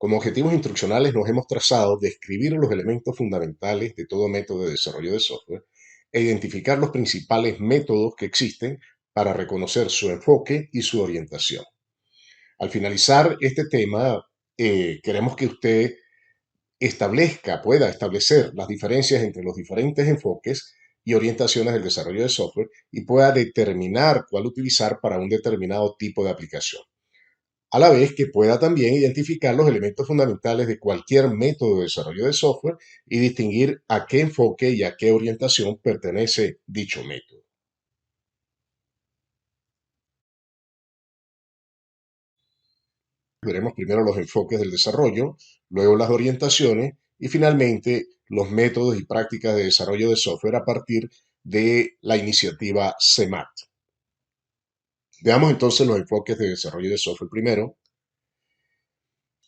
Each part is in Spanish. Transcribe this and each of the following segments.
Como objetivos instruccionales nos hemos trazado describir los elementos fundamentales de todo método de desarrollo de software e identificar los principales métodos que existen para reconocer su enfoque y su orientación. Al finalizar este tema, queremos que usted pueda establecer las diferencias entre los diferentes enfoques y orientaciones del desarrollo de software y pueda determinar cuál utilizar para un determinado tipo de aplicación. A la vez que pueda también identificar los elementos fundamentales de cualquier método de desarrollo de software y distinguir a qué enfoque y a qué orientación pertenece dicho método. Veremos primero los enfoques del desarrollo, luego las orientaciones y finalmente los métodos y prácticas de desarrollo de software a partir de la iniciativa CEMAT. Veamos entonces los enfoques de desarrollo de software primero.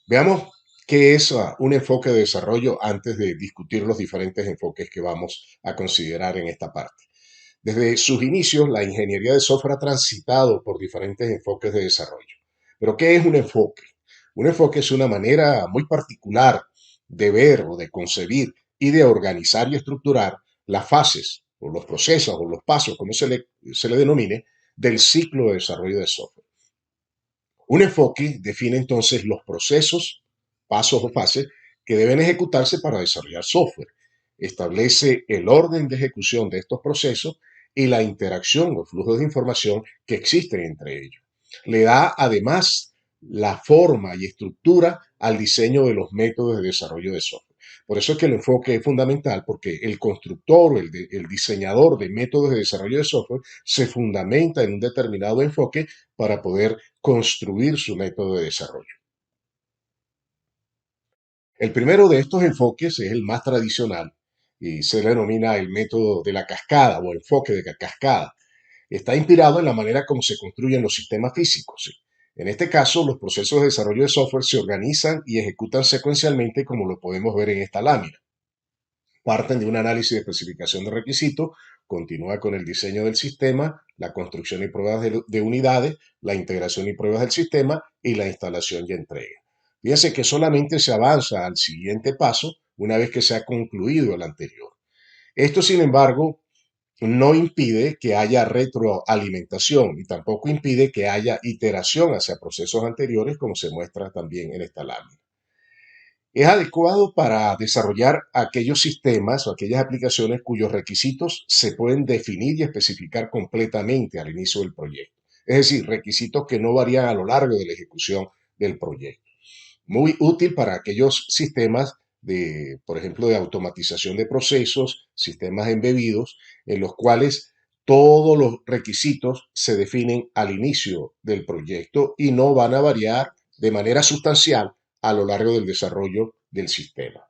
Veamos qué es un enfoque de desarrollo antes de discutir los diferentes enfoques que vamos a considerar en esta parte. Desde sus inicios, la ingeniería de software ha transitado por diferentes enfoques de desarrollo. Pero, ¿qué es un enfoque? Un enfoque es una manera muy particular de ver o de concebir y de organizar y estructurar las fases o los procesos o los pasos, como se le denomine, del ciclo de desarrollo de software. Un enfoque define entonces los procesos, pasos o fases que deben ejecutarse para desarrollar software. Establece el orden de ejecución de estos procesos y la interacción o flujos de información que existen entre ellos. Le da además la forma y estructura al diseño de los métodos de desarrollo de software. Por eso es que el enfoque es fundamental, porque el constructor o el diseñador de métodos de desarrollo de software se fundamenta en un determinado enfoque para poder construir su método de desarrollo. El primero de estos enfoques es el más tradicional y se le denomina el método de la cascada o enfoque de la cascada. Está inspirado en la manera como se construyen los sistemas físicos. ¿Sí? En este caso, los procesos de desarrollo de software se organizan y ejecutan secuencialmente como lo podemos ver en esta lámina. Parten de un análisis de especificación de requisitos, continúa con el diseño del sistema, la construcción y pruebas de unidades, la integración y pruebas del sistema y la instalación y entrega. Fíjense que solamente se avanza al siguiente paso una vez que se ha concluido el anterior. Esto, sin embargo, no impide que haya retroalimentación y tampoco impide que haya iteración hacia procesos anteriores, como se muestra también en esta lámina. Es adecuado para desarrollar aquellos sistemas o aquellas aplicaciones cuyos requisitos se pueden definir y especificar completamente al inicio del proyecto. Es decir, requisitos que no varían a lo largo de la ejecución del proyecto. Muy útil para aquellos sistemas de, por ejemplo, de automatización de procesos, sistemas embebidos, en los cuales todos los requisitos se definen al inicio del proyecto y no van a variar de manera sustancial a lo largo del desarrollo del sistema.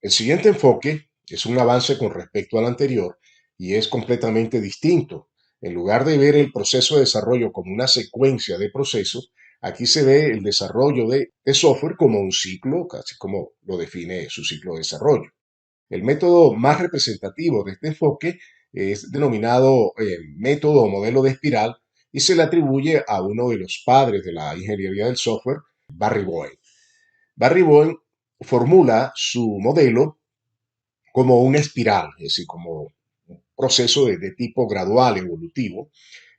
El siguiente enfoque es un avance con respecto al anterior y es completamente distinto. En lugar de ver el proceso de desarrollo como una secuencia de procesos, aquí se ve el desarrollo de software como un ciclo, casi como lo define su ciclo de desarrollo. El método más representativo de este enfoque es denominado método o modelo de espiral y se le atribuye a uno de los padres de la ingeniería del software, Barry Boehm. Barry Boehm formula su modelo como una espiral, es decir, como un proceso de tipo gradual, evolutivo,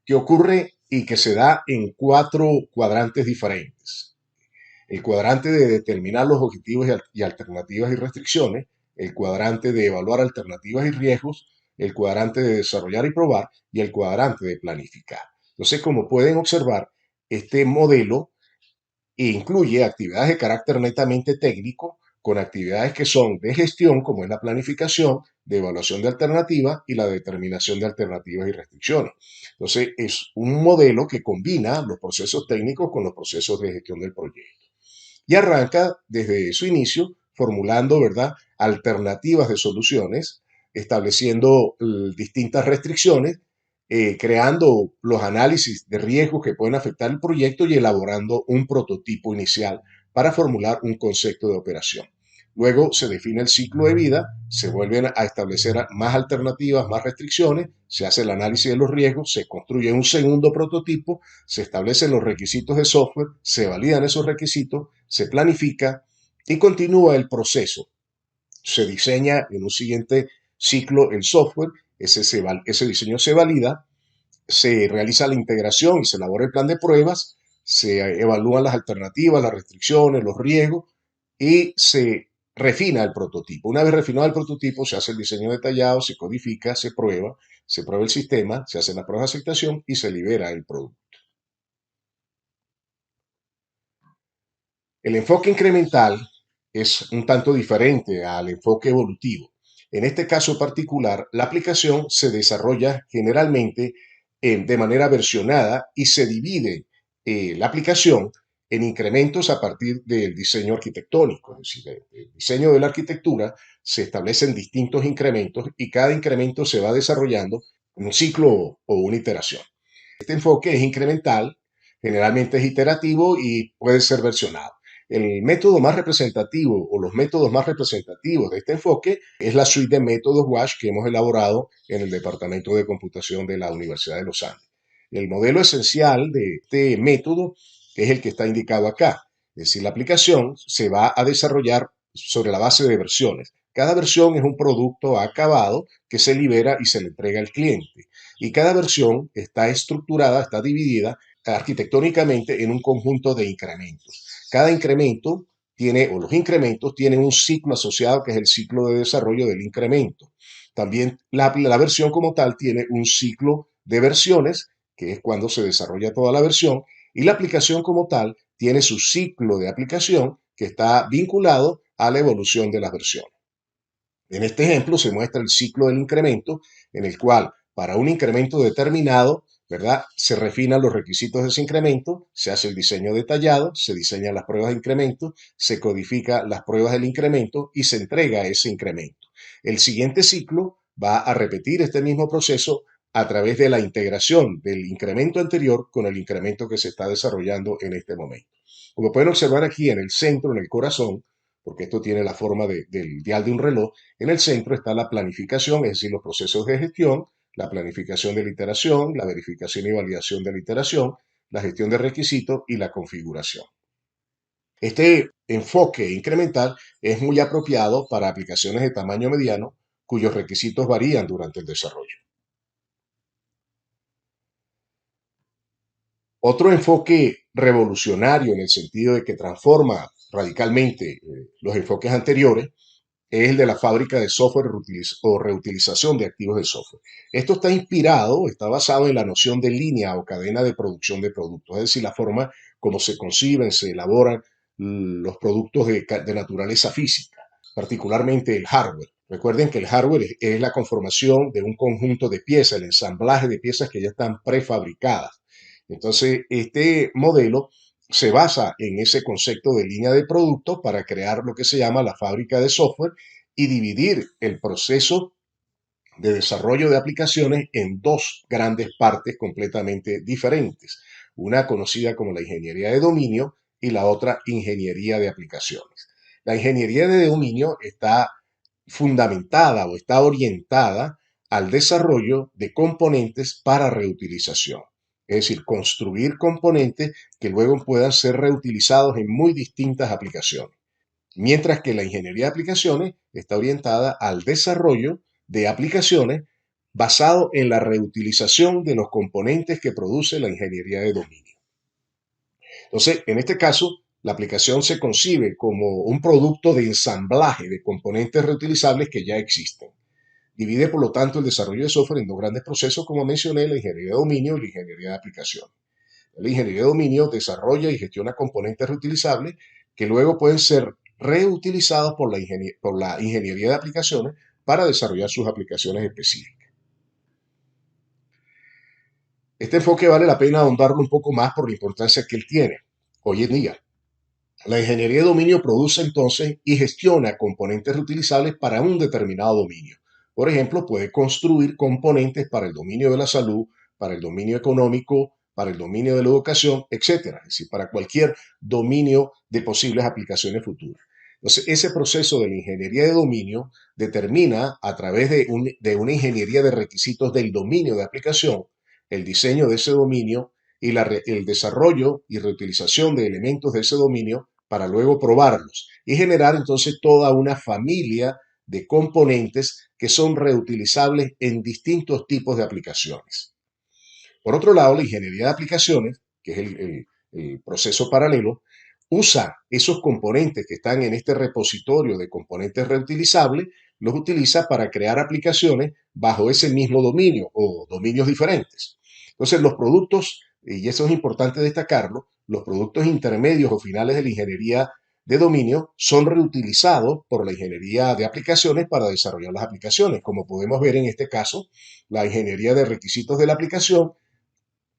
que ocurre y que se da en cuatro cuadrantes diferentes. El cuadrante de determinar los objetivos y alternativas y restricciones, el cuadrante de evaluar alternativas y riesgos, el cuadrante de desarrollar y probar y el cuadrante de planificar. Entonces, como pueden observar, este modelo incluye actividades de carácter netamente técnico con actividades que son de gestión, como es la planificación, de evaluación de alternativas y la determinación de alternativas y restricciones. Entonces, es un modelo que combina los procesos técnicos con los procesos de gestión del proyecto. Y arranca desde su inicio formulando, ¿verdad?, alternativas de soluciones, estableciendo distintas restricciones, creando los análisis de riesgos que pueden afectar el proyecto y elaborando un prototipo inicial para formular un concepto de operación. Luego se define el ciclo de vida, se vuelven a establecer más alternativas, más restricciones, se hace el análisis de los riesgos, se construye un segundo prototipo, se establecen los requisitos de software, se validan esos requisitos, se planifica y continúa el proceso. Se diseña en un siguiente ciclo el software, ese diseño se valida, se realiza la integración y se elabora el plan de pruebas, se evalúan las alternativas, las restricciones, los riesgos y se refina el prototipo. Una vez refinado el prototipo, se hace el diseño detallado, se codifica, se prueba el sistema, se hacen las pruebas de aceptación y se libera el producto. El enfoque incremental es un tanto diferente al enfoque evolutivo. En este caso particular, la aplicación se desarrolla generalmente de manera versionada y se divide la aplicación en incrementos a partir del diseño arquitectónico, es decir, el diseño de la arquitectura se establecen distintos incrementos y cada incremento se va desarrollando en un ciclo o una iteración. Este enfoque es incremental, generalmente es iterativo y puede ser versionado. El método más representativo o los métodos más representativos de este enfoque es la suite de métodos WASH que hemos elaborado en el Departamento de Computación de la Universidad de los Andes. El modelo esencial de este método es el que está indicado acá. Es decir, la aplicación se va a desarrollar sobre la base de versiones. Cada versión es un producto acabado que se libera y se le entrega al cliente. Y cada versión está estructurada, está dividida arquitectónicamente en un conjunto de incrementos. Cada incremento tiene, o los incrementos tienen un ciclo asociado que es el ciclo de desarrollo del incremento. También la versión como tal tiene un ciclo de versiones, que es cuando se desarrolla toda la versión, y la aplicación como tal tiene su ciclo de aplicación que está vinculado a la evolución de las versiones. En este ejemplo se muestra el ciclo del incremento, en el cual para un incremento determinado, ¿verdad? Se refinan los requisitos de ese incremento, se hace el diseño detallado, se diseñan las pruebas de incremento, se codifica las pruebas del incremento y se entrega ese incremento. El siguiente ciclo va a repetir este mismo proceso a través de la integración del incremento anterior con el incremento que se está desarrollando en este momento. Como pueden observar aquí en el centro, en el corazón, porque esto tiene la forma del dial de un reloj, en el centro está la planificación, es decir, los procesos de gestión, la planificación de la iteración, la verificación y validación de la iteración, la gestión de requisitos y la configuración. Este enfoque incremental es muy apropiado para aplicaciones de tamaño mediano cuyos requisitos varían durante el desarrollo. Otro enfoque revolucionario en el sentido de que transforma radicalmente los enfoques anteriores es el de la fábrica de software o reutilización de activos de software. Esto está inspirado, está basado en la noción de línea o cadena de producción de productos, es decir, la forma como se conciben, se elaboran los productos de naturaleza física, particularmente el hardware. Recuerden que el hardware es la conformación de un conjunto de piezas, el ensamblaje de piezas que ya están prefabricadas. Entonces, este modelo se basa en ese concepto de línea de producto para crear lo que se llama la fábrica de software y dividir el proceso de desarrollo de aplicaciones en dos grandes partes completamente diferentes. Una conocida como la ingeniería de dominio y la otra ingeniería de aplicaciones. La ingeniería de dominio está fundamentada o está orientada al desarrollo de componentes para reutilización. Es decir, construir componentes que luego puedan ser reutilizados en muy distintas aplicaciones. Mientras que la ingeniería de aplicaciones está orientada al desarrollo de aplicaciones basado en la reutilización de los componentes que produce la ingeniería de dominio. Entonces, en este caso, la aplicación se concibe como un producto de ensamblaje de componentes reutilizables que ya existen. Divide, por lo tanto, el desarrollo de software en dos grandes procesos, como mencioné, la ingeniería de dominio y la ingeniería de aplicación. La ingeniería de dominio desarrolla y gestiona componentes reutilizables que luego pueden ser reutilizados por la ingeniería de aplicaciones para desarrollar sus aplicaciones específicas. Este enfoque vale la pena ahondarlo un poco más por la importancia que él tiene hoy en día. La ingeniería de dominio produce entonces y gestiona componentes reutilizables para un determinado dominio. Por ejemplo, puede construir componentes para el dominio de la salud, para el dominio económico, para el dominio de la educación, etcétera. Es decir, para cualquier dominio de posibles aplicaciones futuras. Entonces, ese proceso de la ingeniería de dominio determina a través de una ingeniería de requisitos del dominio de aplicación, el diseño de ese dominio y el desarrollo y reutilización de elementos de ese dominio para luego probarlos y generar entonces toda una familia de componentes que son reutilizables en distintos tipos de aplicaciones. Por otro lado, la ingeniería de aplicaciones, que es el proceso paralelo, usa esos componentes que están en este repositorio de componentes reutilizables, los utiliza para crear aplicaciones bajo ese mismo dominio o dominios diferentes. Entonces, los productos, y eso es importante destacarlo, los productos intermedios o finales de la ingeniería de dominio son reutilizados por la ingeniería de aplicaciones para desarrollar las aplicaciones. Como podemos ver en este caso, la ingeniería de requisitos de la aplicación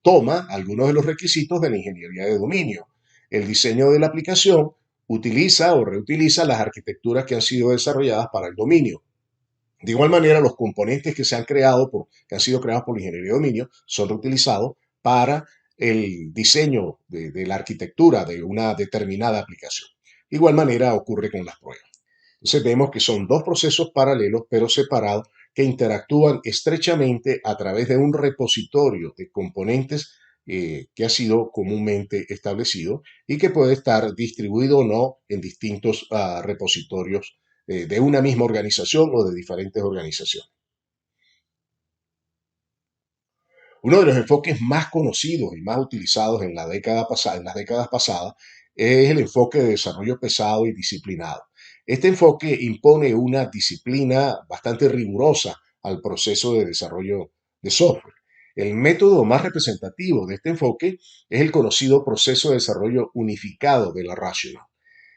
toma algunos de los requisitos de la ingeniería de dominio. El diseño de la aplicación utiliza o reutiliza las arquitecturas que han sido desarrolladas para el dominio. De igual manera, los componentes que han sido creados por la ingeniería de dominio son reutilizados para el diseño de la arquitectura de una determinada aplicación. De igual manera ocurre con las pruebas. Entonces vemos que son dos procesos paralelos pero separados que interactúan estrechamente a través de un repositorio de componentes que ha sido comúnmente establecido y que puede estar distribuido o no en distintos repositorios de una misma organización o de diferentes organizaciones. Uno de los enfoques más conocidos y más utilizados en en las décadas pasadas es el enfoque de desarrollo pesado y disciplinado. Este enfoque impone una disciplina bastante rigurosa al proceso de desarrollo de software. El método más representativo de este enfoque es el conocido proceso de desarrollo unificado de la Rational.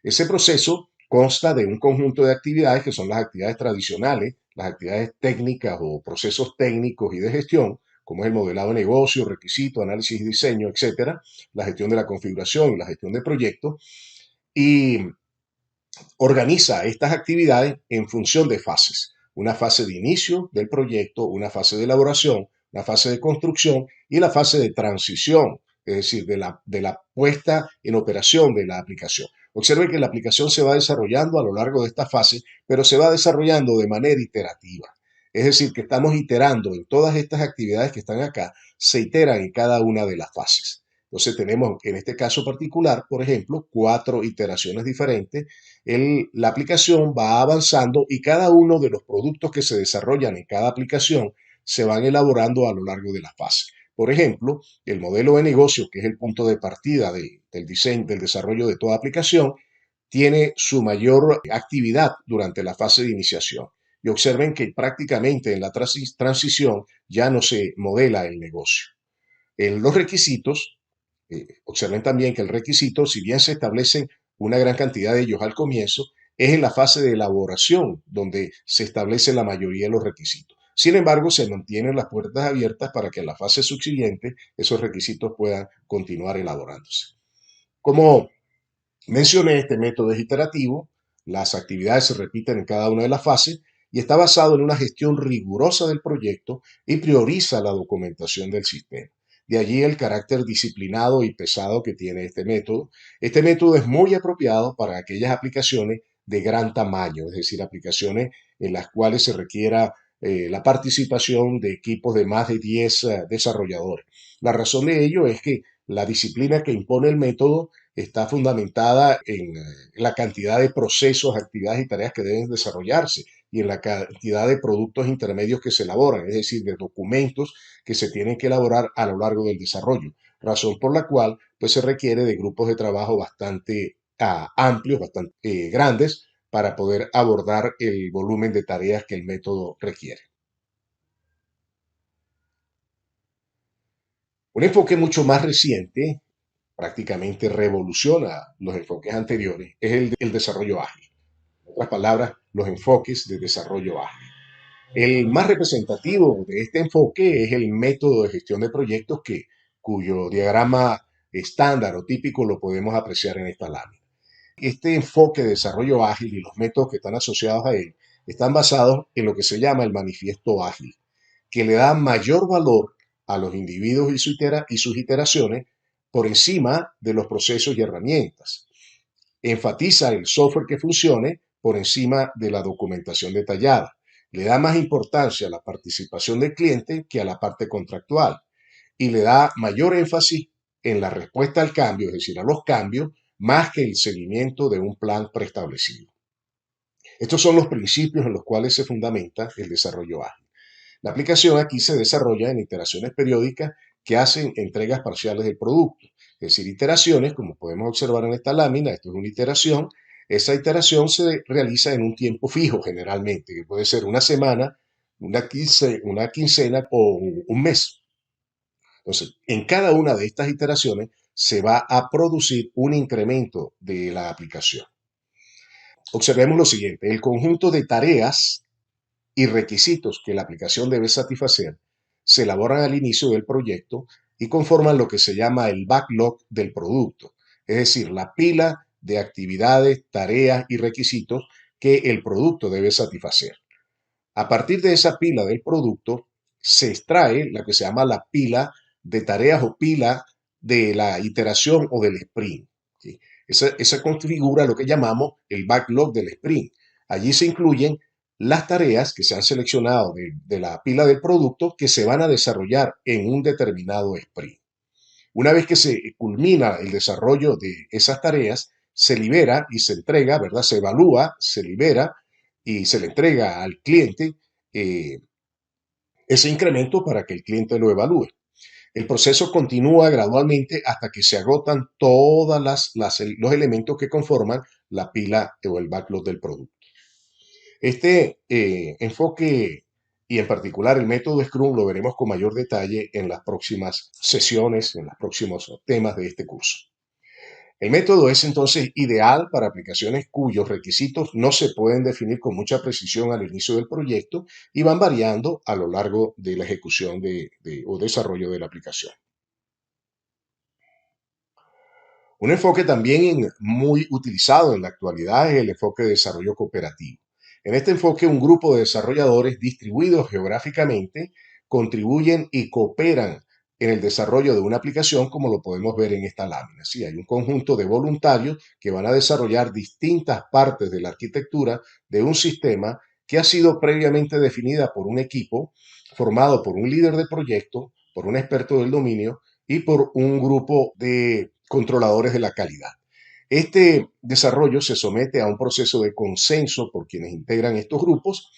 Ese proceso consta de un conjunto de actividades que son las actividades tradicionales, las actividades técnicas o procesos técnicos y de gestión, como es el modelado de negocio, requisitos, análisis y diseño, etcétera, la gestión de la configuración y la gestión de proyectos, y organiza estas actividades en función de fases. Una fase de inicio del proyecto, una fase de elaboración, una fase de construcción y la fase de transición, es decir, de la puesta en operación de la aplicación. Observe que la aplicación se va desarrollando a lo largo de esta fase, pero se va desarrollando de manera iterativa. Es decir, que estamos iterando en todas estas actividades que están acá, se iteran en cada una de las fases. Entonces tenemos en este caso particular, por ejemplo, 4 iteraciones diferentes. La aplicación va avanzando y cada uno de los productos que se desarrollan en cada aplicación se van elaborando a lo largo de la fase. Por ejemplo, el modelo de negocio, que es el punto de partida del diseño, del desarrollo de toda aplicación, tiene su mayor actividad durante la fase de iniciación. Y observen que prácticamente en la transición ya no se modela el negocio. En los requisitos, observen también que el requisito, si bien se establecen una gran cantidad de ellos al comienzo, es en la fase de elaboración donde se establece la mayoría de los requisitos. Sin embargo, se mantienen las puertas abiertas para que en la fase subsiguiente esos requisitos puedan continuar elaborándose. Como mencioné, este método es iterativo, las actividades se repiten en cada una de las fases y está basado en una gestión rigurosa del proyecto y prioriza la documentación del sistema. De allí el carácter disciplinado y pesado que tiene este método. Este método es muy apropiado para aquellas aplicaciones de gran tamaño, es decir, aplicaciones en las cuales se requiera la participación de equipos de más de 10 desarrolladores. La razón de ello es que la disciplina que impone el método está fundamentada en la cantidad de procesos, actividades y tareas que deben desarrollarse y en la cantidad de productos intermedios que se elaboran, es decir, de documentos que se tienen que elaborar a lo largo del desarrollo, razón por la cual pues, se requiere de grupos de trabajo bastante amplios, bastante grandes, para poder abordar el volumen de tareas que el método requiere. Un enfoque mucho más reciente prácticamente revoluciona los enfoques anteriores, es el desarrollo ágil. En otras palabras, los enfoques de desarrollo ágil. El más representativo de este enfoque es el método de gestión de proyectos cuyo diagrama estándar o típico lo podemos apreciar en esta lámina. Este enfoque de desarrollo ágil y los métodos que están asociados a él están basados en lo que se llama el manifiesto ágil, que le da mayor valor a los individuos y sus iteraciones por encima de los procesos y herramientas. enfatiza el software que funcione por encima de la documentación detallada. Le da más importancia a la participación del cliente que a la parte contractual y le da mayor énfasis en la respuesta al cambio, es decir, a los cambios, más que el seguimiento de un plan preestablecido. Estos son los principios en los cuales se fundamenta el desarrollo ágil. La aplicación aquí se desarrolla en iteraciones periódicas que hacen entregas parciales del producto. Es decir, iteraciones, como podemos observar en esta lámina, esto es una iteración. Esa iteración se realiza en un tiempo fijo generalmente, que puede ser una semana, una quincena o un mes. Entonces, en cada una de estas iteraciones se va a producir un incremento de la aplicación. Observemos lo siguiente, el conjunto de tareas y requisitos que la aplicación debe satisfacer se elaboran al inicio del proyecto y conforman lo que se llama el backlog del producto, es decir, la pila de actividades, tareas y requisitos que el producto debe satisfacer. A partir de esa pila del producto se extrae la que se llama la pila de tareas o pila de la iteración o del sprint. ¿Sí? Esa configura lo que llamamos el backlog del sprint. Allí se incluyen las tareas que se han seleccionado de la pila del producto que se van a desarrollar en un determinado sprint. Una vez que se culmina el desarrollo de esas tareas, se libera y se entrega, ¿verdad? Se evalúa, se libera y se le entrega al cliente eh, ese incremento para que el cliente lo evalúe. El proceso continúa gradualmente hasta que se agotan todos los elementos que conforman la pila o el backlog del producto. Este enfoque y en particular el método Scrum lo veremos con mayor detalle en las próximas sesiones, en los próximos temas de este curso. El método es entonces ideal para aplicaciones cuyos requisitos no se pueden definir con mucha precisión al inicio del proyecto y van variando a lo largo de la ejecución o desarrollo de la aplicación. Un enfoque también muy utilizado en la actualidad es el enfoque de desarrollo cooperativo. En este enfoque, un grupo de desarrolladores distribuidos geográficamente contribuyen y cooperan en el desarrollo de una aplicación, como lo podemos ver en esta lámina. Sí, hay un conjunto de voluntarios que van a desarrollar distintas partes de la arquitectura de un sistema que ha sido previamente definida por un equipo formado por un líder de proyecto, por un experto del dominio y por un grupo de controladores de la calidad. Este desarrollo se somete a un proceso de consenso por quienes integran estos grupos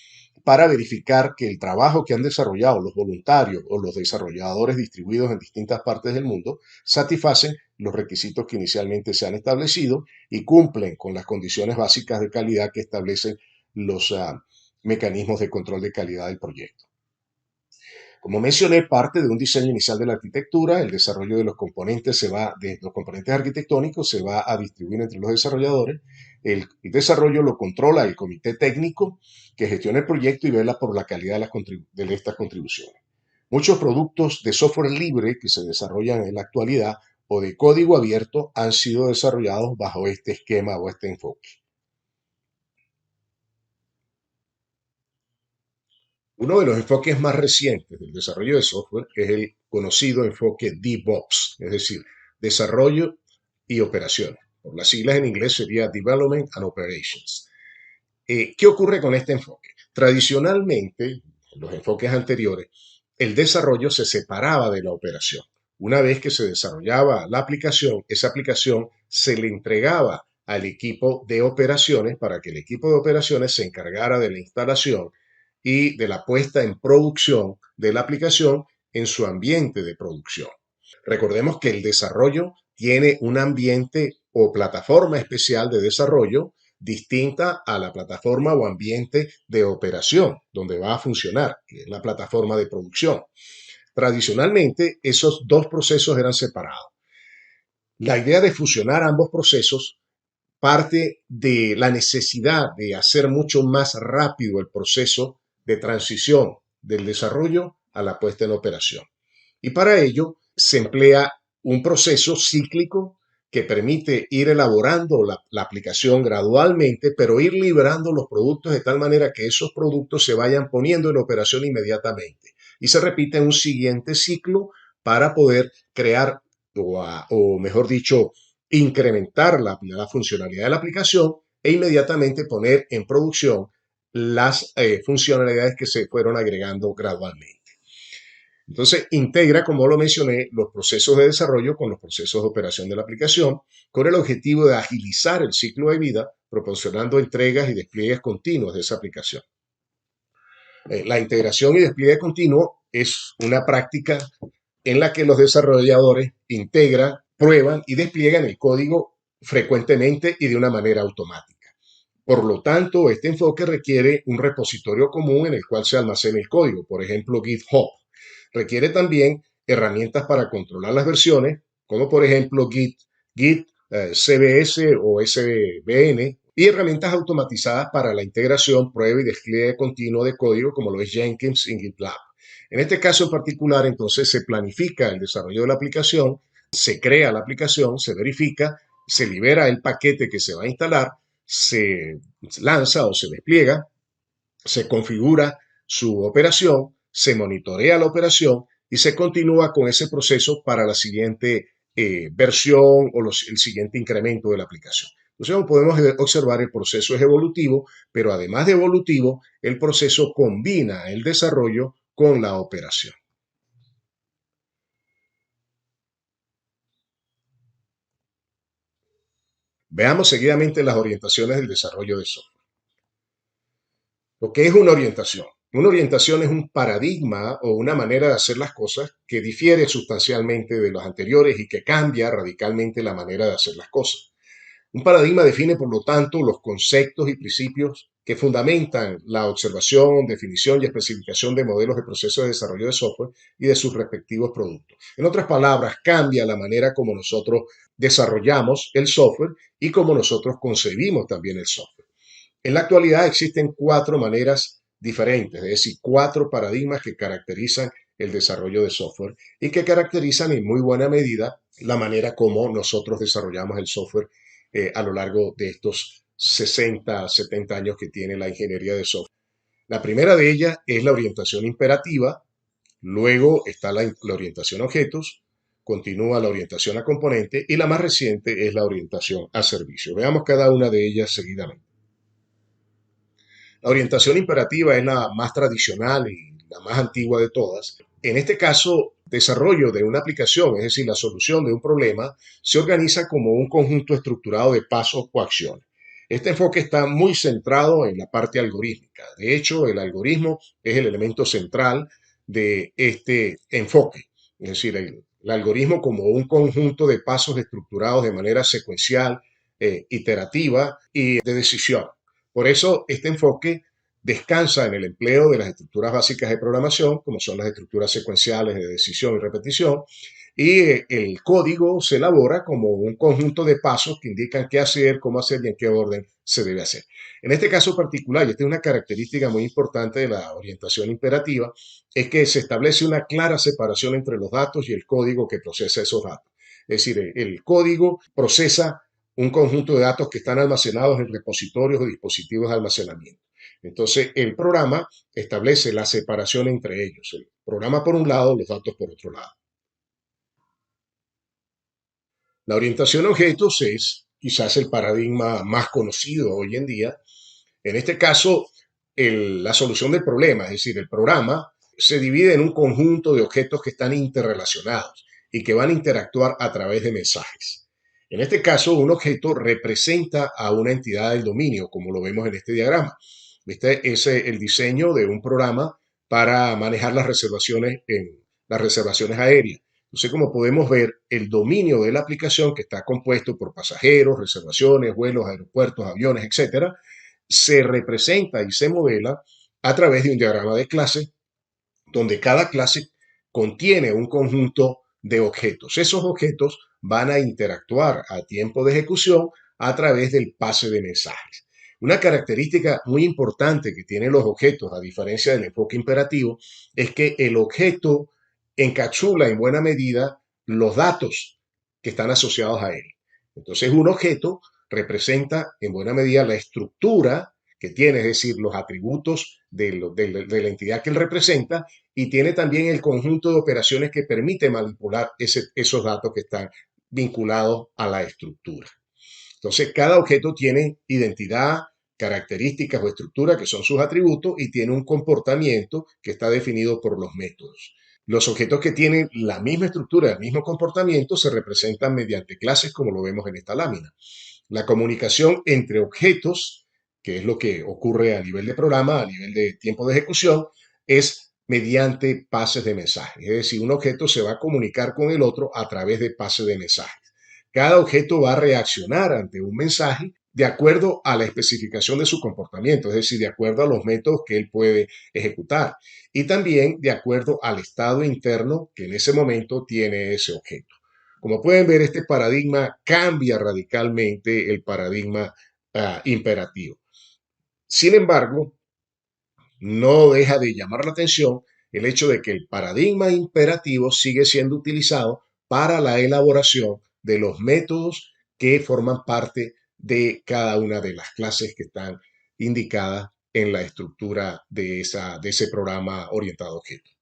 para verificar que el trabajo que han desarrollado los voluntarios o los desarrolladores distribuidos en distintas partes del mundo satisfacen los requisitos que inicialmente se han establecido y cumplen con las condiciones básicas de calidad que establecen los mecanismos de control de calidad del proyecto. Como mencioné, parte de un diseño inicial de la arquitectura, el desarrollo de los componentes de los componentes arquitectónicos se va a distribuir entre los desarrolladores. El desarrollo lo controla el comité técnico que gestiona el proyecto y vela por la calidad de estas contribuciones. Muchos productos de software libre que se desarrollan en la actualidad o de código abierto han sido desarrollados bajo este esquema o este enfoque. Uno de los enfoques más recientes del desarrollo de software es el conocido enfoque DevOps, es decir, desarrollo y operaciones. Por las siglas en inglés sería Development and Operations. ¿Qué ocurre con este enfoque? Tradicionalmente, en los enfoques anteriores, el desarrollo se separaba de la operación. Una vez que se desarrollaba la aplicación, esa aplicación se le entregaba al equipo de operaciones para que el equipo de operaciones se encargara de la instalación y de la puesta en producción de la aplicación en su ambiente de producción. Recordemos que el desarrollo tiene un ambiente o plataforma especial de desarrollo distinta a la plataforma o ambiente de operación, donde va a funcionar, que es la plataforma de producción. Tradicionalmente, esos dos procesos eran separados. La idea de fusionar ambos procesos parte de la necesidad de hacer mucho más rápido el proceso de transición del desarrollo a la puesta en operación. Y para ello se emplea un proceso cíclico que permite ir elaborando la aplicación gradualmente, pero ir liberando los productos de tal manera que esos productos se vayan poniendo en operación inmediatamente. Y se repite un siguiente ciclo para poder crear, o mejor dicho, incrementar la funcionalidad de la aplicación e inmediatamente poner en producción las funcionalidades que se fueron agregando gradualmente. Entonces, integra, como lo mencioné, los procesos de desarrollo con los procesos de operación de la aplicación, con el objetivo de agilizar el ciclo de vida, proporcionando entregas y despliegues continuos de esa aplicación. La integración y despliegue continuo es una práctica en la que los desarrolladores integran, prueban y despliegan el código frecuentemente y de una manera automática. Por lo tanto, este enfoque requiere un repositorio común en el cual se almacena el código, por ejemplo GitHub. Requiere también herramientas para controlar las versiones, como por ejemplo Git, CBS o SVN, y herramientas automatizadas para la integración, prueba y despliegue continuo de código, como lo es Jenkins y GitLab. En este caso en particular, entonces, se planifica el desarrollo de la aplicación, se crea la aplicación, se verifica, se libera el paquete que se va a instalar, se lanza o se despliega, se configura su operación, se monitorea la operación y se continúa con ese proceso para la siguiente versión o el siguiente incremento de la aplicación. Entonces, como podemos observar, el proceso es evolutivo, pero además de evolutivo, el proceso combina el desarrollo con la operación. Veamos seguidamente las orientaciones del desarrollo de software. Lo que es una orientación. Una orientación es un paradigma o una manera de hacer las cosas que difiere sustancialmente de los anteriores y que cambia radicalmente la manera de hacer las cosas. Un paradigma define, por lo tanto, los conceptos y principios que fundamentan la observación, definición y especificación de modelos de procesos de desarrollo de software y de sus respectivos productos. En otras palabras, cambia la manera como nosotros desarrollamos el software y como nosotros concebimos también el software. En la actualidad existen cuatro maneras diferentes, es decir, cuatro paradigmas que caracterizan el desarrollo de software y que caracterizan en muy buena medida la manera como nosotros desarrollamos el software a lo largo de estos 60, 70 años que tiene la ingeniería de software. La primera de ellas es la orientación imperativa, luego está la orientación a objetos, continúa la orientación a componentes y la más reciente es la orientación a servicio. Veamos cada una de ellas seguidamente. La orientación imperativa es la más tradicional y la más antigua de todas. En este caso, desarrollo de una aplicación, es decir, la solución de un problema, se organiza como un conjunto estructurado de pasos o acciones. Este enfoque está muy centrado en la parte algorítmica. De hecho, el algoritmo es el elemento central de este enfoque. Es decir, el algoritmo como un conjunto de pasos estructurados de manera secuencial, iterativa y de decisión. Por eso, este enfoque descansa en el empleo de las estructuras básicas de programación, como son las estructuras secuenciales de decisión y repetición, y el código se elabora como un conjunto de pasos que indican qué hacer, cómo hacer y en qué orden se debe hacer. En este caso particular, y esta es una característica muy importante de la orientación imperativa, es que se establece una clara separación entre los datos y el código que procesa esos datos. Es decir, el código procesa un conjunto de datos que están almacenados en repositorios o dispositivos de almacenamiento. Entonces, el programa establece la separación entre ellos. El programa por un lado, los datos por otro lado. La orientación a objetos es quizás el paradigma más conocido hoy en día. En este caso, la solución del problema, es decir, el programa, se divide en un conjunto de objetos que están interrelacionados y que van a interactuar a través de mensajes. En este caso, un objeto representa a una entidad del dominio, como lo vemos en este diagrama. Este es el diseño de un programa para manejar las reservaciones aéreas. Entonces, como podemos ver, el dominio de la aplicación, que está compuesto por pasajeros, reservaciones, vuelos, aeropuertos, aviones, etcétera, se representa y se modela a través de un diagrama de clase, donde cada clase contiene un conjunto de objetos. Esos objetos van a interactuar a tiempo de ejecución a través del pase de mensajes. Una característica muy importante que tienen los objetos, a diferencia del enfoque imperativo, es que el objeto encapsula en buena medida los datos que están asociados a él. Entonces, un objeto representa en buena medida la estructura que tiene, es decir, los atributos de la entidad que él representa, y tiene también el conjunto de operaciones que permite manipular esos datos que están vinculados a la estructura. Entonces, cada objeto tiene identidad, características o estructura que son sus atributos y tiene un comportamiento que está definido por los métodos. Los objetos que tienen la misma estructura, el mismo comportamiento, se representan mediante clases como lo vemos en esta lámina. La comunicación entre objetos, que es lo que ocurre a nivel de programa, a nivel de tiempo de ejecución, es mediante pases de mensajes. Es decir, un objeto se va a comunicar con el otro a través de pases de mensajes. Cada objeto va a reaccionar ante un mensaje de acuerdo a la especificación de su comportamiento, es decir, de acuerdo a los métodos que él puede ejecutar y también de acuerdo al estado interno que en ese momento tiene ese objeto. Como pueden ver, este paradigma cambia radicalmente el paradigma imperativo. Sin embargo, no deja de llamar la atención el hecho de que el paradigma imperativo sigue siendo utilizado para la elaboración de los métodos que forman parte de cada una de las clases que están indicadas en la estructura de ese programa orientado a objetos.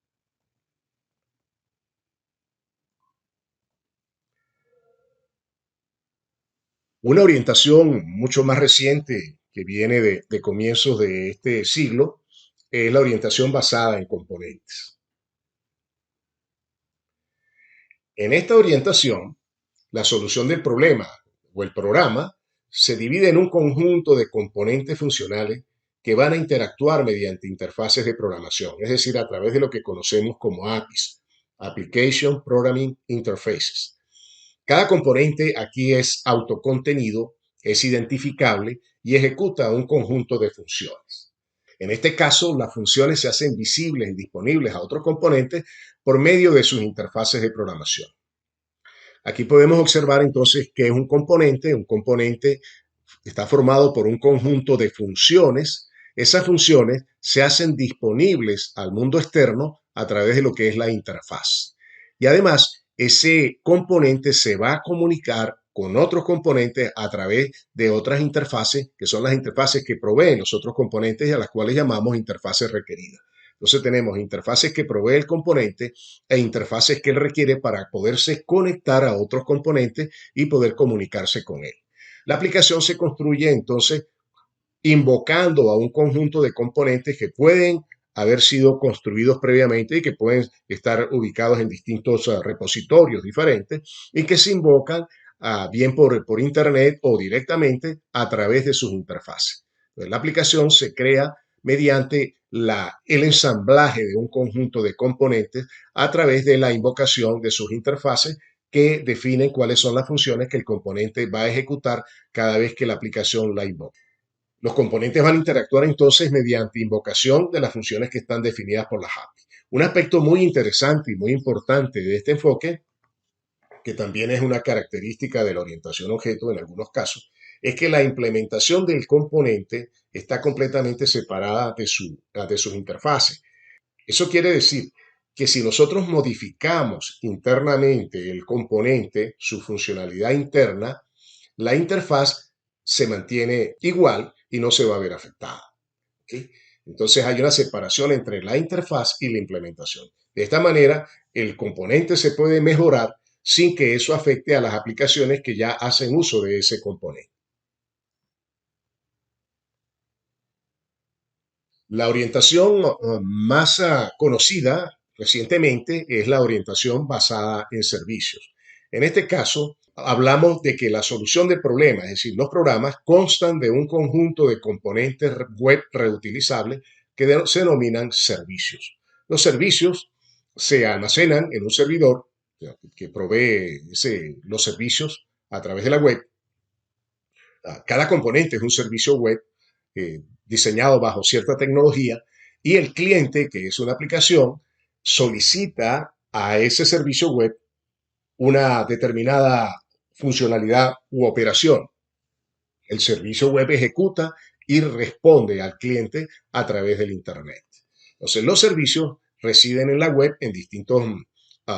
Una orientación mucho más reciente que viene de comienzos de este siglo es la orientación basada en componentes. En esta orientación, la solución del problema o el programa se divide en un conjunto de componentes funcionales que van a interactuar mediante interfaces de programación, es decir, a través de lo que conocemos como APIs, Application Programming Interfaces. Cada componente aquí es autocontenido, es identificable y ejecuta un conjunto de funciones. En este caso, las funciones se hacen visibles y disponibles a otros componentes por medio de sus interfaces de programación. Aquí podemos observar entonces que es un componente. Un componente está formado por un conjunto de funciones. Esas funciones se hacen disponibles al mundo externo a través de lo que es la interfaz. Y además, ese componente se va a comunicar con otros componentes a través de otras interfaces, que son las interfaces que proveen los otros componentes y a las cuales llamamos interfaces requeridas. Entonces tenemos interfaces que provee el componente e interfaces que él requiere para poderse conectar a otros componentes y poder comunicarse con él. La aplicación se construye entonces invocando a un conjunto de componentes que pueden haber sido construidos previamente y que pueden estar ubicados en distintos repositorios diferentes y que se invocan bien por internet o directamente a través de sus interfaces. Entonces, la aplicación se crea mediante el ensamblaje de un conjunto de componentes a través de la invocación de sus interfaces que definen cuáles son las funciones que el componente va a ejecutar cada vez que la aplicación la invoca. Los componentes van a interactuar entonces mediante invocación de las funciones que están definidas por las API. Un aspecto muy interesante y muy importante de este enfoque, que también es una característica de la orientación objeto en algunos casos, es que la implementación del componente está completamente separada de sus interfaces. Eso quiere decir que si nosotros modificamos internamente el componente, su funcionalidad interna, la interfaz se mantiene igual y no se va a ver afectada. ¿Okay? Entonces hay una separación entre la interfaz y la implementación. De esta manera, el componente se puede mejorar sin que eso afecte a las aplicaciones que ya hacen uso de ese componente. La orientación más conocida recientemente es la orientación basada en servicios. En este caso, hablamos de que la solución del problema, es decir, los programas, constan de un conjunto de componentes web reutilizables que se denominan servicios. Los servicios se almacenan en un servidor que provee los servicios a través de la web. Cada componente es un servicio web diseñado bajo cierta tecnología y el cliente, que es una aplicación, solicita a ese servicio web una determinada funcionalidad u operación. El servicio web ejecuta y responde al cliente a través del Internet. Entonces, los servicios residen en la web en distintos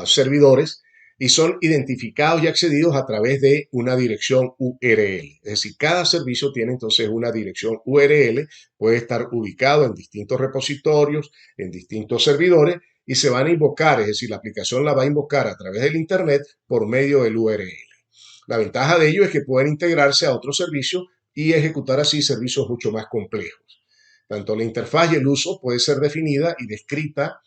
servidores y son identificados y accedidos a través de una dirección URL. Es decir, cada servicio tiene entonces una dirección URL, puede estar ubicado en distintos repositorios, en distintos servidores y se van a invocar, es decir, la aplicación la va a invocar a través del Internet por medio del URL. La ventaja de ello es que pueden integrarse a otros servicios y ejecutar así servicios mucho más complejos. Tanto la interfaz y el uso puede ser definida y descrita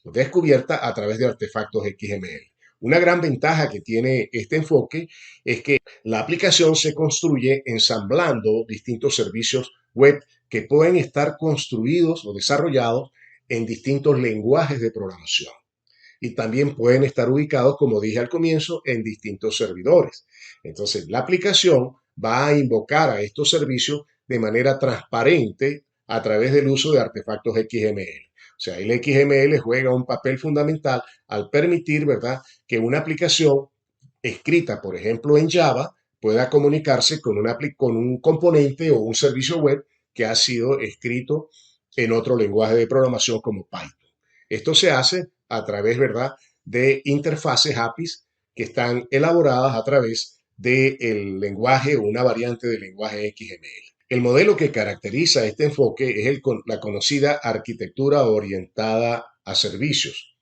o descubierta a través de artefactos XML. Una gran ventaja que tiene este enfoque es que la aplicación se construye ensamblando distintos servicios web que pueden estar construidos o desarrollados en distintos lenguajes de programación y también pueden estar ubicados, como dije al comienzo, en distintos servidores. Entonces, la aplicación va a invocar a estos servicios de manera transparente a través del uso de artefactos XML. O sea, el XML juega un papel fundamental al permitir, ¿verdad?, que una aplicación escrita, por ejemplo, en Java, pueda comunicarse con un componente o un servicio web que ha sido escrito en otro lenguaje de programación como Python. Esto se hace a través, ¿verdad?, de interfaces APIs que están elaboradas a través del lenguaje o una variante del lenguaje XML. El modelo que caracteriza este enfoque es la conocida arquitectura orientada a servicios,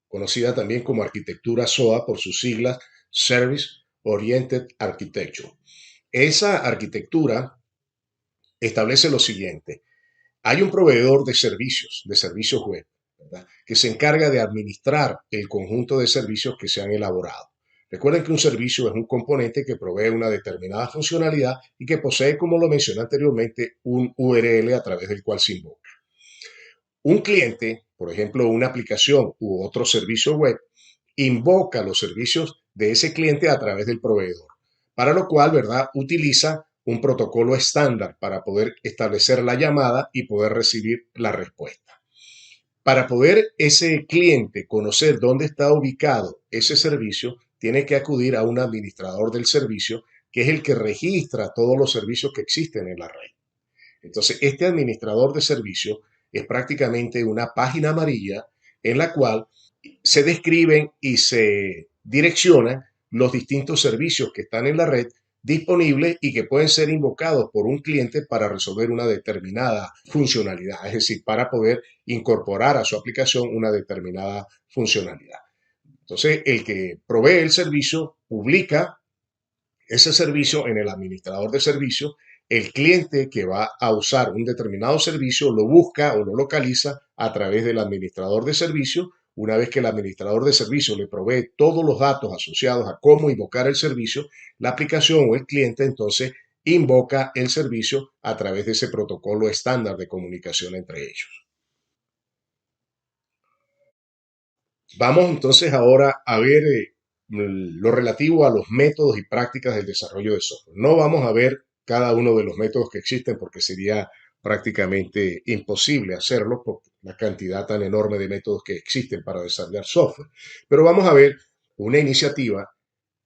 conocida también como arquitectura SOA por sus siglas Service Oriented Architecture. Esa arquitectura establece lo siguiente. Hay un proveedor de servicios web, ¿verdad?, que se encarga de administrar el conjunto de servicios que se han elaborado. Recuerden que un servicio es un componente que provee una determinada funcionalidad y que posee, como lo mencioné anteriormente, un URL a través del cual se invoca. Un cliente, por ejemplo, una aplicación u otro servicio web, invoca los servicios de ese cliente a través del proveedor, para lo cual, ¿verdad?, utiliza un protocolo estándar para poder establecer la llamada y poder recibir la respuesta. Para poder ese cliente conocer dónde está ubicado ese servicio, tiene que acudir a un administrador del servicio, que es el que registra todos los servicios que existen en la red. Entonces, este administrador de servicio es prácticamente una página amarilla en la cual se describen y se direccionan los distintos servicios que están en la red disponibles y que pueden ser invocados por un cliente para resolver una determinada funcionalidad, es decir, para poder incorporar a su aplicación una determinada funcionalidad. Entonces, el que provee el servicio publica ese servicio en el administrador de servicio. El cliente que va a usar un determinado servicio lo busca o lo localiza a través del administrador de servicio. Una vez que el administrador de servicio le provee todos los datos asociados a cómo invocar el servicio, la aplicación o el cliente entonces invoca el servicio a través de ese protocolo estándar de comunicación entre ellos. Vamos entonces ahora a ver lo relativo a los métodos y prácticas del desarrollo de software. No vamos a ver cada uno de los métodos que existen porque sería prácticamente imposible hacerlo por la cantidad tan enorme de métodos que existen para desarrollar software. Pero vamos a ver una iniciativa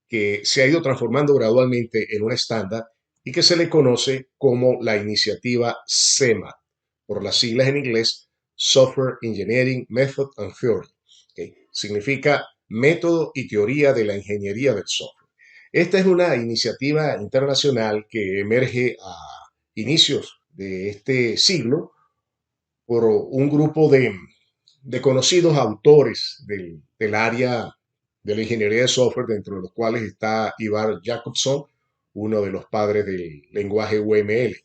que se ha ido transformando gradualmente en un estándar y que se le conoce como la iniciativa SEMA, por las siglas en inglés Software Engineering Method and Theory. ¿Okay? Significa método y teoría de la ingeniería del software. Esta es una iniciativa internacional que emerge a inicios de este siglo por un grupo de conocidos autores del área de la ingeniería de software, dentro de los cuales está Ivar Jacobson, uno de los padres del lenguaje UML.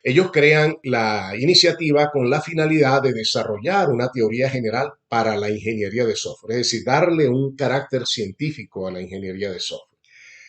Ellos crean la iniciativa con la finalidad de desarrollar una teoría general para la ingeniería de software, es decir, darle un carácter científico a la ingeniería de software.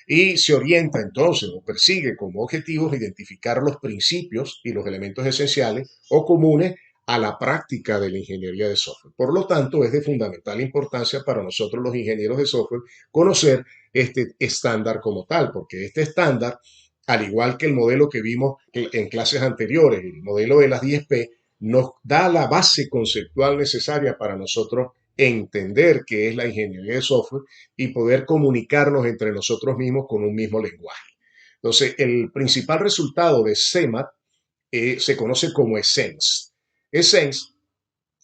Y se orienta entonces o persigue como objetivos identificar los principios y los elementos esenciales o comunes a la práctica de la ingeniería de software. Por lo tanto, es de fundamental importancia para nosotros los ingenieros de software conocer este estándar como tal, porque este estándar, al igual que el modelo que vimos en clases anteriores, el modelo de las 10P, nos da la base conceptual necesaria para nosotros entender qué es la ingeniería de software y poder comunicarnos entre nosotros mismos con un mismo lenguaje. Entonces, el principal resultado de CEMAT se conoce como Essence. Essence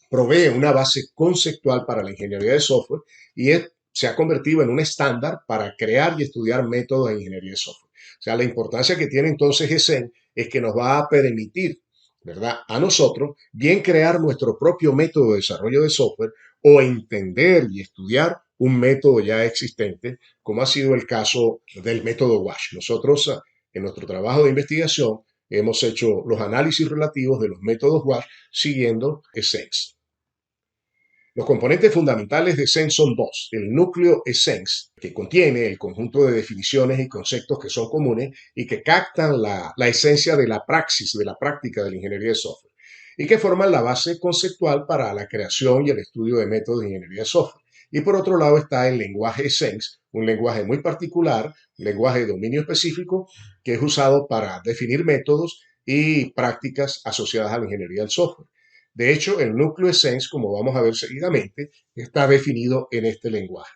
provee una base conceptual para la ingeniería de software y se ha convertido en un estándar para crear y estudiar métodos de ingeniería de software. O sea, la importancia que tiene entonces Essence es que nos va a permitir, ¿verdad?, a nosotros bien crear nuestro propio método de desarrollo de software o entender y estudiar un método ya existente, como ha sido el caso del método WASH. Nosotros, en nuestro trabajo de investigación, hemos hecho los análisis relativos de los métodos WASH siguiendo Essence. Los componentes fundamentales de Essence son dos. El núcleo Essence, que contiene el conjunto de definiciones y conceptos que son comunes y que captan la esencia de la praxis, de la práctica de la ingeniería de software, y que forman la base conceptual para la creación y el estudio de métodos de ingeniería de software. Y por otro lado está el lenguaje Essence, un lenguaje muy particular, un lenguaje de dominio específico, que es usado para definir métodos y prácticas asociadas a la ingeniería del software. De hecho, el núcleo Essence, como vamos a ver seguidamente, está definido en este lenguaje.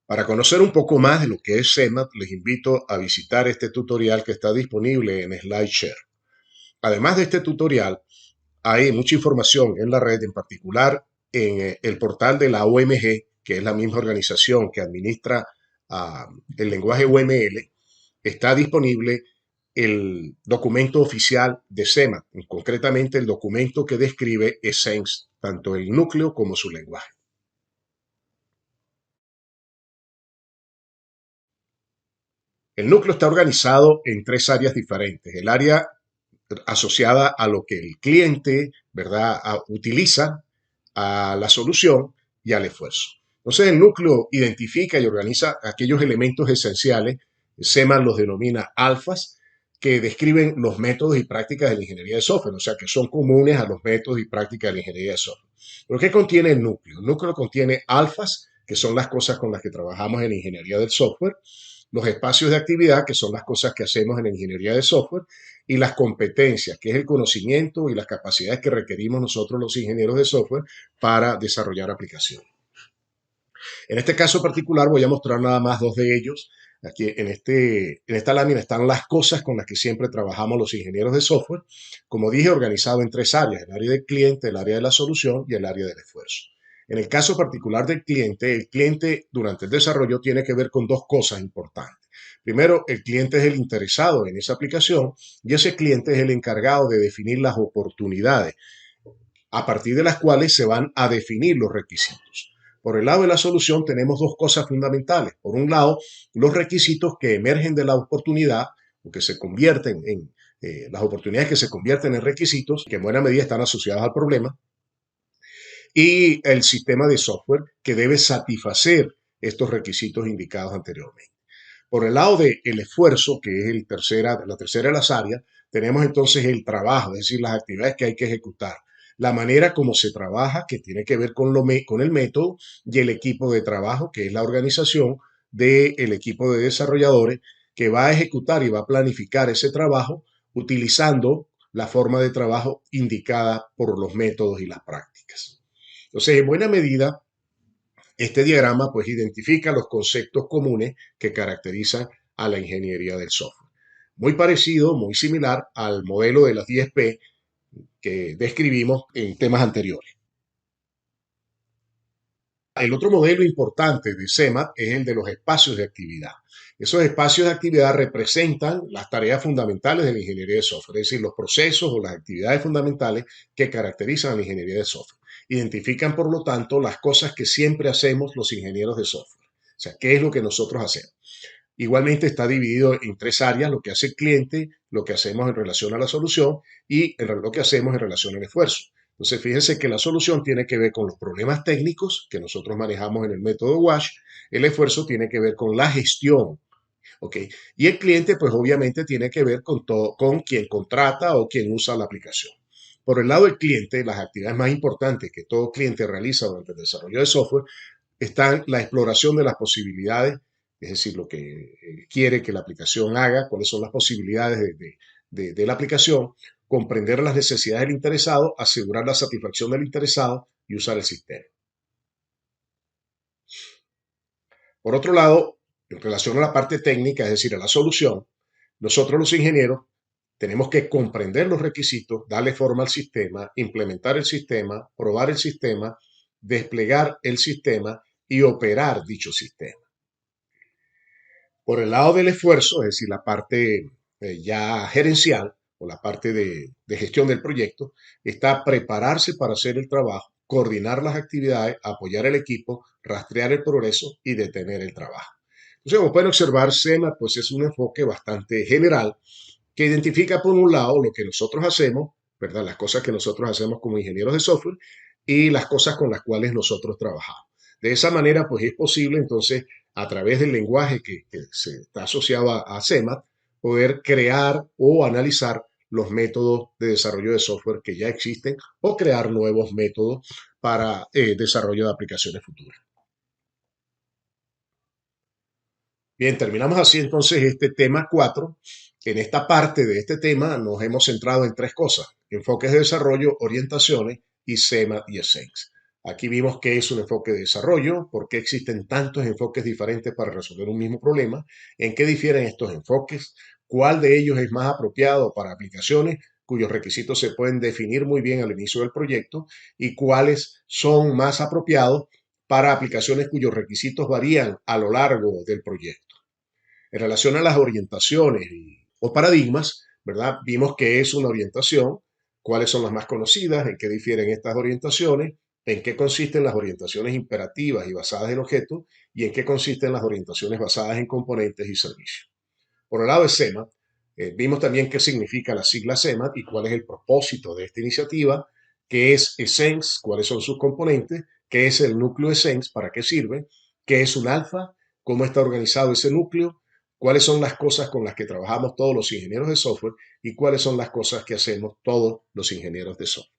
Para conocer un poco más de lo que es CEMAT, les invito a visitar este tutorial que está disponible en SlideShare. Además de este tutorial, hay mucha información en la red, en particular en el portal de la OMG, que es la misma organización que administra el lenguaje UML. Está disponible el documento oficial de CEMAT, concretamente el documento que describe Essence, tanto el núcleo como su lenguaje. El núcleo está organizado en tres áreas diferentes. El área asociada a lo que el cliente, ¿verdad?, utiliza, a la solución y al esfuerzo. Entonces el núcleo identifica y organiza aquellos elementos esenciales. SEMA los denomina alfas, que describen los métodos y prácticas de la ingeniería de software, o sea, que son comunes a los métodos y prácticas de la ingeniería de software. ¿Pero qué contiene el núcleo? El núcleo contiene alfas, que son las cosas con las que trabajamos en la ingeniería del software, los espacios de actividad, que son las cosas que hacemos en la ingeniería de software, y las competencias, que es el conocimiento y las capacidades que requerimos nosotros los ingenieros de software para desarrollar aplicaciones. En este caso particular voy a mostrar nada más dos de ellos. Aquí en esta lámina están las cosas con las que siempre trabajamos los ingenieros de software. Como dije, organizado en tres áreas: el área del cliente, el área de la solución y el área del esfuerzo. En el caso particular del cliente, el cliente durante el desarrollo tiene que ver con dos cosas importantes. Primero, el cliente es el interesado en esa aplicación y ese cliente es el encargado de definir las oportunidades a partir de las cuales se van a definir los requisitos. Por el lado de la solución tenemos dos cosas fundamentales. Por un lado, los requisitos que emergen de la oportunidad o que se convierten en las oportunidades que se convierten en requisitos, que en buena medida están asociados al problema, y el sistema de software que debe satisfacer estos requisitos indicados anteriormente. Por el lado del esfuerzo, que es la tercera de las áreas, tenemos entonces el trabajo, es decir, las actividades que hay que ejecutar, la manera como se trabaja, que tiene que ver con el método, y el equipo de trabajo, que es la organización del equipo de desarrolladores que va a ejecutar y va a planificar ese trabajo utilizando la forma de trabajo indicada por los métodos y las prácticas. Entonces, en buena medida, este diagrama pues identifica los conceptos comunes que caracterizan a la ingeniería del software. Muy parecido, muy similar al modelo de las 10P que describimos en temas anteriores. El otro modelo importante de CEMAT es el de los espacios de actividad. Esos espacios de actividad representan las tareas fundamentales de la ingeniería de software, es decir, los procesos o las actividades fundamentales que caracterizan a la ingeniería de software. Identifican, por lo tanto, las cosas que siempre hacemos los ingenieros de software. O sea, ¿qué es lo que nosotros hacemos? Igualmente está dividido en tres áreas: lo que hace el cliente, lo que hacemos en relación a la solución y lo que hacemos en relación al esfuerzo. Entonces, fíjense que la solución tiene que ver con los problemas técnicos que nosotros manejamos en el método WASH. El esfuerzo tiene que ver con la gestión, ¿ok? Y el cliente, pues obviamente tiene que ver con todo, con quien contrata o quien usa la aplicación. Por el lado del cliente, las actividades más importantes que todo cliente realiza durante el desarrollo de software están la exploración de las posibilidades, es decir, lo que quiere que la aplicación haga, cuáles son las posibilidades de la aplicación, comprender las necesidades del interesado, asegurar la satisfacción del interesado y usar el sistema. Por otro lado, en relación a la parte técnica, es decir, a la solución, nosotros los ingenieros tenemos que comprender los requisitos, darle forma al sistema, implementar el sistema, probar el sistema, desplegar el sistema y operar dicho sistema. Por el lado del esfuerzo, es decir, la parte ya gerencial o la parte de gestión del proyecto, está prepararse para hacer el trabajo, coordinar las actividades, apoyar el equipo, rastrear el progreso y detener el trabajo. Entonces, como pueden observar, SEMA pues es un enfoque bastante general que identifica por un lado lo que nosotros hacemos, ¿verdad? Las cosas que nosotros hacemos como ingenieros de software y las cosas con las cuales nosotros trabajamos. De esa manera, pues es posible entonces, a través del lenguaje que se está asociado a SEMA, poder crear o analizar los métodos de desarrollo de software que ya existen o crear nuevos métodos para desarrollo de aplicaciones futuras. Bien, terminamos así entonces este tema 4. En esta parte de este tema nos hemos centrado en tres cosas: enfoques de desarrollo, orientaciones y SEMA y Essence. Aquí vimos qué es un enfoque de desarrollo, por qué existen tantos enfoques diferentes para resolver un mismo problema, en qué difieren estos enfoques, cuál de ellos es más apropiado para aplicaciones cuyos requisitos se pueden definir muy bien al inicio del proyecto y cuáles son más apropiados para aplicaciones cuyos requisitos varían a lo largo del proyecto. En relación a las orientaciones o paradigmas, ¿verdad? Vimos qué es una orientación, cuáles son las más conocidas, en qué difieren estas orientaciones, en qué consisten las orientaciones imperativas y basadas en objetos y en qué consisten las orientaciones basadas en componentes y servicios. Por el lado de SEMA, vimos también qué significa la sigla SEMA y cuál es el propósito de esta iniciativa, qué es Essence, cuáles son sus componentes, qué es el núcleo Essence, para qué sirve, qué es un alfa, cómo está organizado ese núcleo, cuáles son las cosas con las que trabajamos todos los ingenieros de software y cuáles son las cosas que hacemos todos los ingenieros de software.